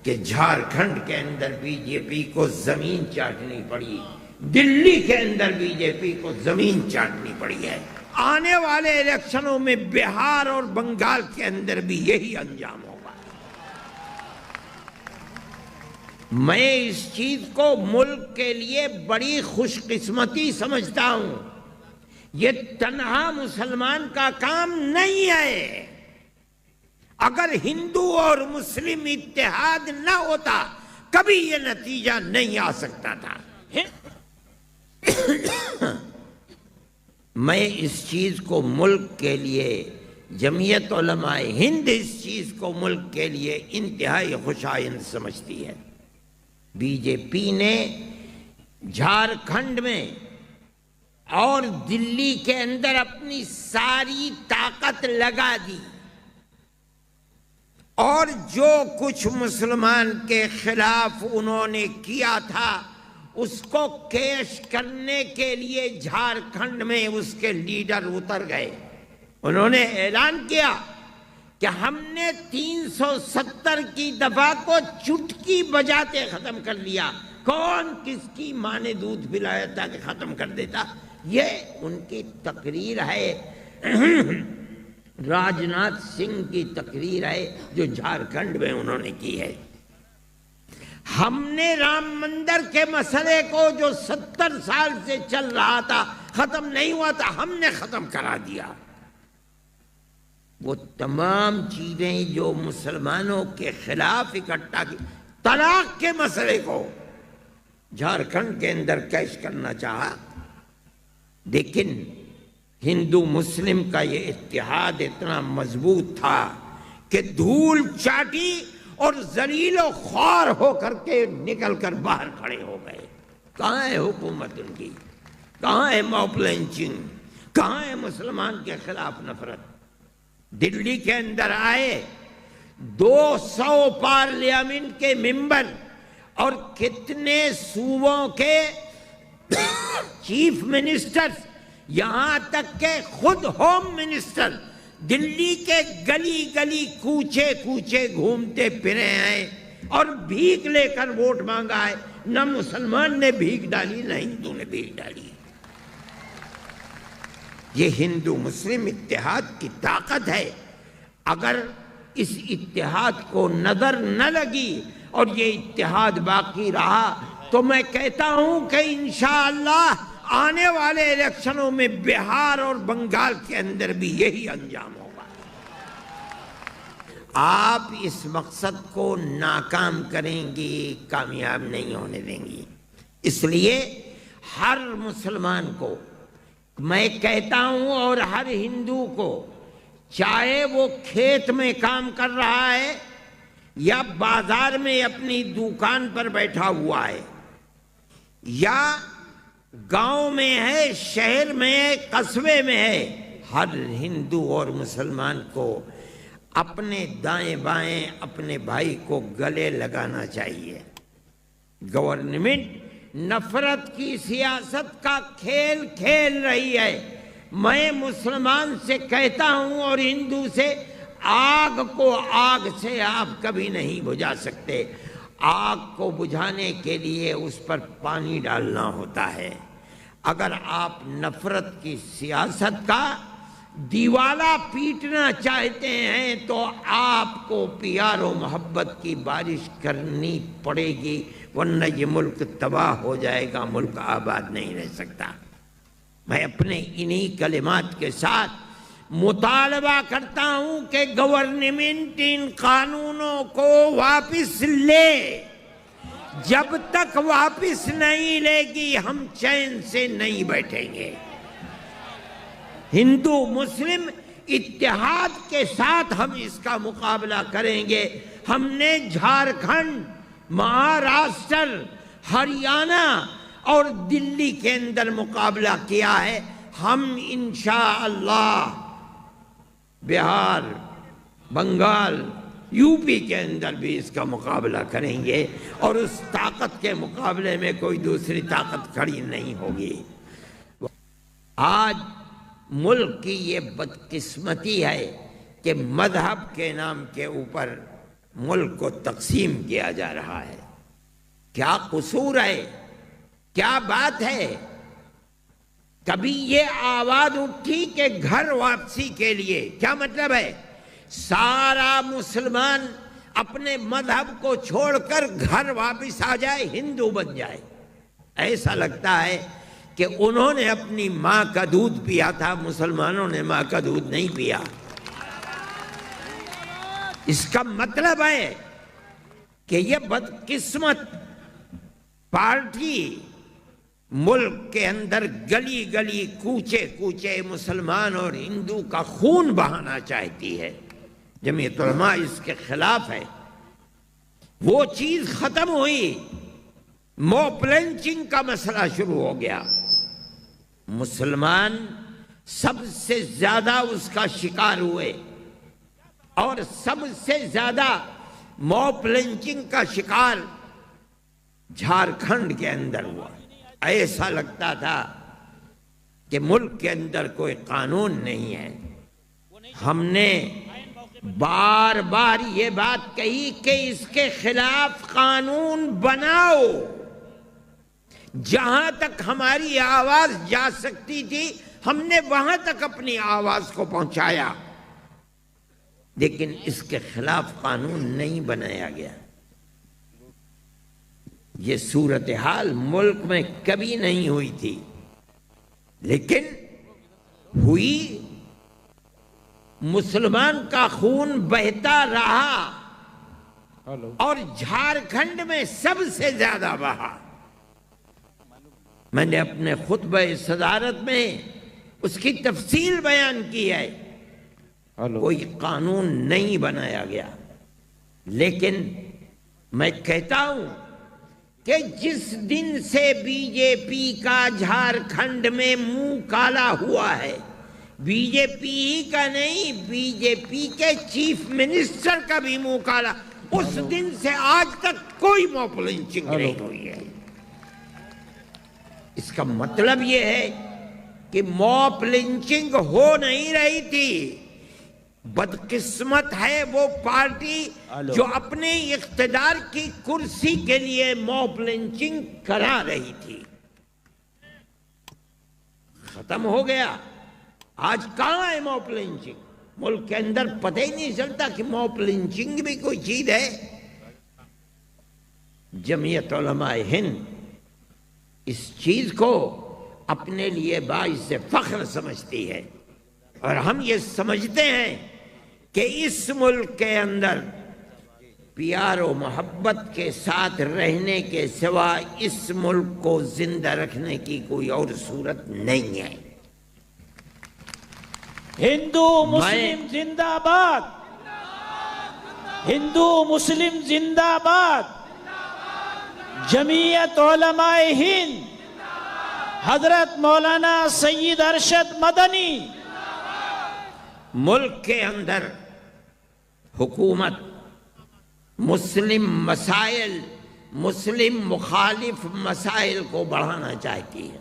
کہ جھارکھنڈ کے اندر B J پی کو زمین چاٹنی پڑی، دلی کے اندر بی جے پی کو زمین چاٹنی پڑی ہے، آنے والے الیکشنوں میں بہار اور بنگال کے اندر بھی یہی انجام ہوگا۔ میں اس چیز کو ملک کے لیے بڑی خوش قسمتی سمجھتا ہوں۔ یہ تنہا مسلمان کا کام نہیں ہے۔ اگر ہندو اور مسلم اتحاد نہ ہوتا کبھی یہ نتیجہ نہیں آ سکتا تھا۔ میں اس چیز کو ملک کے لیے، جمعیت علماء ہند اس چیز کو ملک کے لیے انتہائی خوش آئند سمجھتی ہے۔ بی جے پی نے جھارکھنڈ میں اور دلی کے اندر اپنی ساری طاقت لگا دی، اور جو کچھ مسلمان کے خلاف انہوں نے کیا تھا اس کو کیش کرنے کے لیے جھارکھنڈ میں اس کے لیڈر اتر گئے۔ انہوں نے اعلان کیا کہ ہم نے 370 کی دفعہ کو چٹکی بجاتے ختم کر لیا۔ کون کس کی ماں نے دودھ پلایا تھا کہ ختم کر دیتا؟ یہ ان کی تقریر ہے، راجناتھ سنگھ کی تقریر ہے جو جھارکھنڈ میں انہوں نے کی ہے۔ ہم نے رام مندر کے مسئلے کو جو 70 سال سے چل رہا تھا، ختم نہیں ہوا تھا، ہم نے ختم کرا دیا۔ وہ تمام چیزیں جو مسلمانوں کے خلاف اکٹھا کی، طلاق کے مسئلے کو جھارکھنڈ کے اندر کیش کرنا چاہا، لیکن ہندو مسلم کا یہ اتحاد اتنا مضبوط تھا کہ دھول چاٹی اور ذلیل و خوار ہو کر کے نکل کر باہر کھڑے ہو گئے۔ کہاں ہے حکومت ان کی؟ کہاں ہے موب لنچنگ؟ کہاں ہے مسلمان کے خلاف نفرت؟ دلی کے اندر آئے 200 پارلیمنٹ کے ممبر اور کتنے صوبوں کے چیف منسٹر، یہاں تک کہ خود ہوم منسٹر دلی کے گلی گلی کوچے کوچے گھومتے پھرے ہیں اور بھیک لے کر ووٹ مانگا ہے۔ نہ مسلمان نے بھیک ڈالی نہ ہندو نے بھیک ڈالی۔ یہ ہندو مسلم اتحاد کی طاقت ہے۔ اگر اس اتحاد کو نظر نہ لگی اور یہ اتحاد باقی رہا تو میں کہتا ہوں کہ انشاءاللہ آنے والے الیکشنوں میں بہار اور بنگال کے اندر بھی یہی انجام ہوگا۔ آپ اس مقصد کو ناکام کریں گی، کامیاب نہیں ہونے دیں گی۔ اس لیے ہر مسلمان کو میں کہتا ہوں اور ہر ہندو کو، چاہے وہ کھیت میں کام کر رہا ہے یا بازار میں اپنی دکان پر بیٹھا ہوا ہے، یا گاؤں میں ہے، شہر میں ہے، قصبے میں ہے، ہر ہندو اور مسلمان کو اپنے دائیں بائیں اپنے بھائی کو گلے لگانا چاہیے۔ گورنمنٹ نفرت کی سیاست کا کھیل کھیل رہی ہے۔ میں مسلمان سے کہتا ہوں اور ہندو سے، آگ کو آگ سے آپ کبھی نہیں بجھا سکتے۔ آگ کو بجھانے کے لیے اس پر پانی ڈالنا ہوتا ہے۔ اگر آپ نفرت کی سیاست کا دیوالا پیٹنا چاہتے ہیں تو آپ کو پیار و محبت کی بارش کرنی پڑے گی، ورنہ یہ ملک تباہ ہو جائے گا، ملک آباد نہیں رہ سکتا۔ میں اپنے انہی کلمات کے ساتھ مطالبہ کرتا ہوں کہ گورنمنٹ ان قانونوں کو واپس لے۔ جب تک واپس نہیں لے گی ہم چین سے نہیں بیٹھیں گے۔ ہندو مسلم اتحاد کے ساتھ ہم اس کا مقابلہ کریں گے۔ ہم نے جھارکھنڈ، مہاراشٹر، ہریانہ اور دلی کے اندر مقابلہ کیا ہے، ہم انشاءاللہ بہار، بنگال، یو پی کے اندر بھی اس کا مقابلہ کریں گے، اور اس طاقت کے مقابلے میں کوئی دوسری طاقت کھڑی نہیں ہوگی۔ آج ملک کی یہ بدقسمتی ہے کہ مذہب کے نام کے اوپر ملک کو تقسیم کیا جا رہا ہے۔ کیا قصور ہے؟ کیا بات ہے؟ کبھی یہ آواز اٹھی کہ گھر واپسی کے لیے؟ کیا مطلب ہے؟ سارا مسلمان اپنے مذہب کو چھوڑ کر گھر واپس آ جائے، ہندو بن جائے۔ ایسا لگتا ہے کہ انہوں نے اپنی ماں کا دودھ پیا تھا، مسلمانوں نے ماں کا دودھ نہیں پیا۔ اس کا مطلب ہے کہ یہ بدقسمت پارٹی ملک کے اندر گلی گلی کوچے کوچے مسلمان اور ہندو کا خون بہانا چاہتی ہے۔ جمعیت علماء اس کے خلاف ہے۔ وہ چیز ختم ہوئی، موب لنچنگ کا مسئلہ شروع ہو گیا۔ مسلمان سب سے زیادہ اس کا شکار ہوئے، اور سب سے زیادہ موب لنچنگ کا شکار جھارکھنڈ کے اندر ہوا۔ ایسا لگتا تھا کہ ملک کے اندر کوئی قانون نہیں ہے۔ ہم نے بار بار یہ بات کہی کہ اس کے خلاف قانون بناؤ۔ جہاں تک ہماری آواز جا سکتی تھی ہم نے وہاں تک اپنی آواز کو پہنچایا، لیکن اس کے خلاف قانون نہیں بنایا گیا۔ یہ صورتحال ملک میں کبھی نہیں ہوئی تھی، لیکن ہوئی۔ مسلمان کا خون بہتا رہا اور جھارکھنڈ میں سب سے زیادہ بہا۔ میں نے اپنے خطبہ صدارت میں اس کی تفصیل بیان کی ہے۔ کوئی قانون نہیں بنایا گیا، لیکن میں کہتا ہوں کہ جس دن سے بی جے پی کا جھارکھنڈ میں منہ کالا ہوا ہے، بی جے پی ہی کا نہیں، بی جے پی کے چیف منسٹر کا بھی منہ کالا، اس دن سے آج تک کوئی موب لنچنگ نہیں ہوئی ہے۔ اس کا مطلب یہ ہے کہ موب لنچنگ ہو نہیں رہی تھی۔ بدقسمت ہے وہ پارٹی جو اپنے اقتدار کی کرسی کے لیے موب لنچنگ کرا رہی تھی۔ ختم ہو گیا۔ آج کہاں ہے موب لنچنگ؟ ملک کے اندر پتہ ہی نہیں چلتا کہ موب لنچنگ بھی کوئی چیز ہے۔ جمعیت علماء ہند اس چیز کو اپنے لیے باعث فخر سمجھتی ہے، اور ہم یہ سمجھتے ہیں کہ اس ملک کے اندر پیار و محبت کے ساتھ رہنے کے سوا اس ملک کو زندہ رکھنے کی کوئی اور صورت نہیں ہے۔ ہندو مسلم زندہ باد، ہندو مسلم زندہ باد، جمعیت علماء ہند، حضرت مولانا سید ارشد مدنی۔ ملک کے اندر حکومت مسلم مسائل، مسلم مخالف مسائل کو بڑھانا چاہتی ہے۔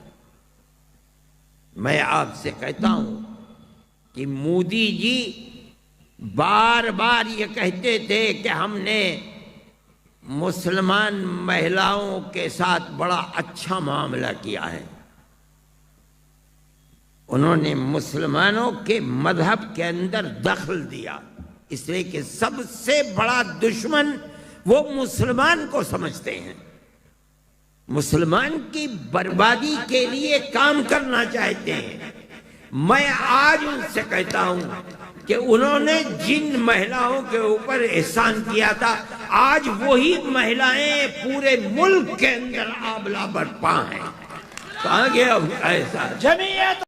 میں آپ سے کہتا ہوں کہ مودی جی بار بار یہ کہتے تھے کہ ہم نے مسلمان مہیلاؤں کے ساتھ بڑا اچھا معاملہ کیا ہے۔ انہوں نے مسلمانوں کے مذہب کے اندر دخل دیا، اس لیے کہ سب سے بڑا دشمن وہ مسلمان کو سمجھتے ہیں، مسلمان کی بربادی کے لیے کام کرنا چاہتے ہیں۔ میں آج ان سے کہتا ہوں کہ انہوں نے جن مہیلاؤں کے اوپر احسان کیا تھا، آج وہی مہیلائیں پورے ملک کے اندر آبلہ برپا ہیں۔ کہاں گیا ایسا؟ جمعیت